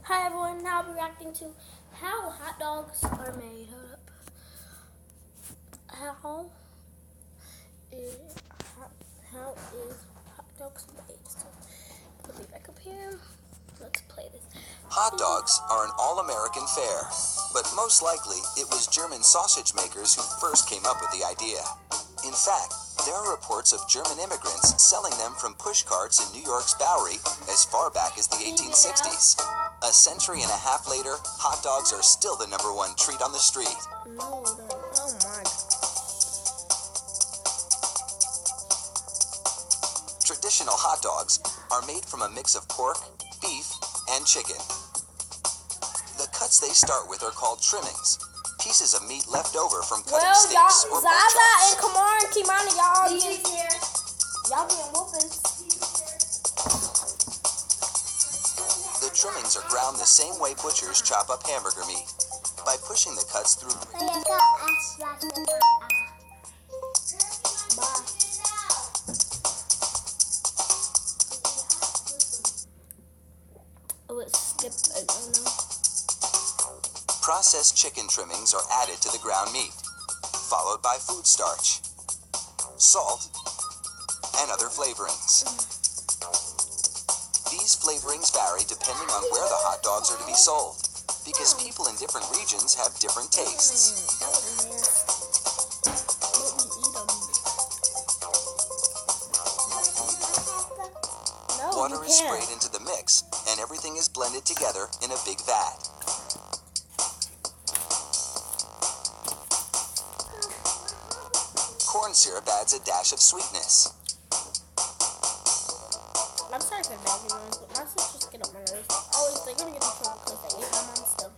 Hi everyone, now we're reacting to how hot dogs are made. Hold up. How is hot dogs made? So put me back up here. Let's play this. Hot dogs are an all-American fare, but most likely it was German sausage makers who first came up with the idea. In fact, there are reports of German immigrants selling them from push carts in New York's Bowery as far back as the 1860s. A century and a half later, hot dogs are still the #1 treat on the street. No, oh my God. Traditional hot dogs are made from a mix of pork, beef, and chicken. The cuts they start with are called trimmings, pieces of meat left over from cutting steaks or pork Zaza chops. and Kamar and Kimani, y'all being whooping. The trimmings are ground the same way butchers chop up hamburger meat, by pushing the cuts through. Processed chicken trimmings are added to the ground meat, followed by food starch, salt, and other flavorings. These flavorings vary depending on where the hot dogs are to be sold, because people in different regions have different tastes. Water is sprayed into the mix, and everything is blended together in a big vat. Corn syrup adds a dash of sweetness. I'm sorry for bagging noise, but my sisters get on my nerves. They're gonna get in trouble because they ate my mom's stuff.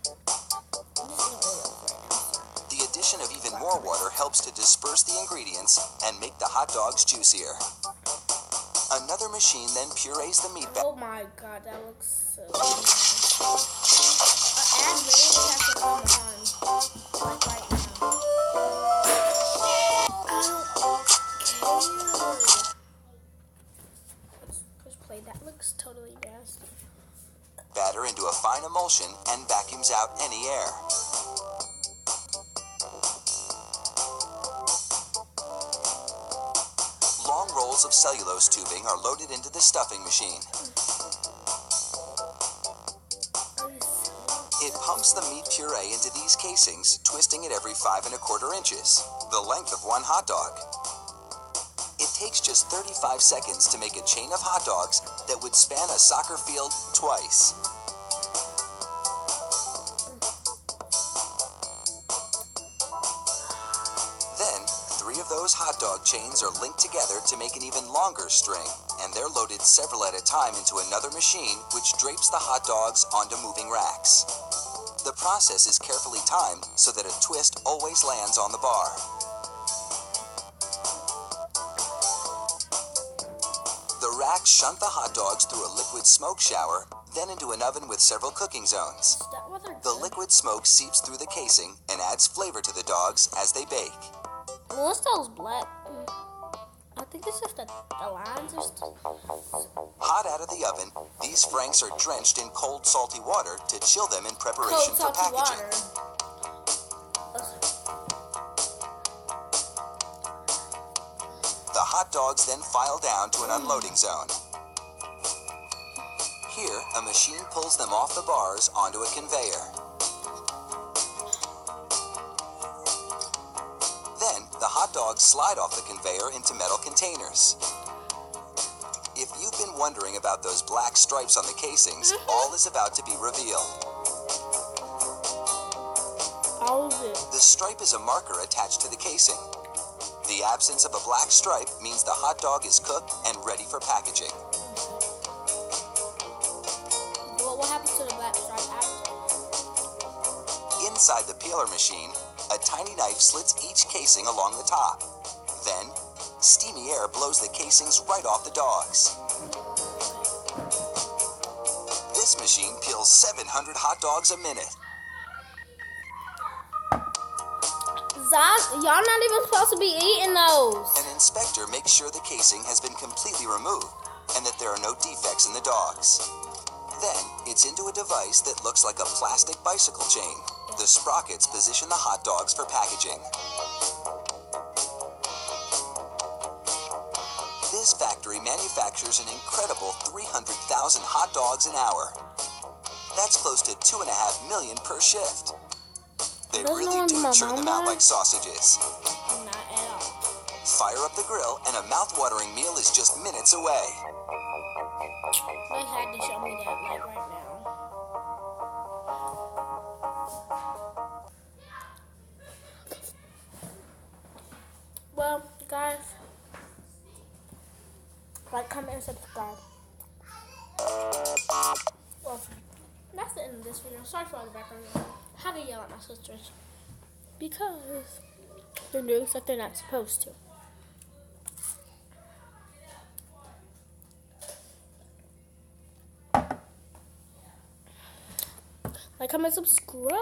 I'm just eating Oreos right now. So. The addition of even more water helps to disperse the ingredients and make the hot dogs juicier. Another machine then purees the meat back. Oh my God, that looks so nice. Ad really has to come on, like right now. Let's play. That looks totally nasty. Batter into a fine emulsion and vacuums out any air. Long rolls of cellulose tubing are loaded into the stuffing machine. It pumps the meat puree into these casings, twisting it every 5 1/4 inches, the length of one hot dog. It takes just 35 seconds to make a chain of hot dogs that would span a soccer field twice. Then, 3 of those hot dog chains are linked together to make an even longer string, and they're loaded several at a time into another machine which drapes the hot dogs onto moving racks. The process is carefully timed so that a twist always lands on the bar. The racks shunt the hot dogs through a liquid smoke shower, then into an oven with several cooking zones. The liquid smoke seeps through the casing and adds flavor to the dogs as they bake. What's those black? I think it's just the lines or stuff. Hot out of the oven, these franks are drenched in cold, salty water to chill them in preparation for packaging. The hot dogs then file down to an unloading zone. Here, a machine pulls them off the bars onto a conveyor. Then, the hot dogs slide off the conveyor into metal containers. If you've been wondering about those black stripes on the casings, all is about to be revealed. The stripe is a marker attached to the casing. The absence of a black stripe means the hot dog is cooked and ready for packaging. Well, what happens to the black stripe after? Inside the peeler machine, a tiny knife slits each casing along the top. Then, steamy air blows the casings right off the dogs. This machine peels 700 hot dogs a minute. Y'all not even supposed to be eating those. An inspector makes sure the casing has been completely removed and that there are no defects in the dogs. Then, It's into a device that looks like a plastic bicycle chain. The sprockets position the hot dogs for packaging. This factory manufactures an incredible 300,000 hot dogs an hour. That's close to 2.5 million per shift. They really do churn them out like sausages. Not at all. Fire up the grill and a mouth-watering meal is just minutes away. They had to show me that like right now. Well, guys, like, comment, and subscribe. Well, that's the end of this video. Sorry for all the background noise. I had to yell at my sisters because they're doing stuff they're not supposed to. Like, comment, subscribe.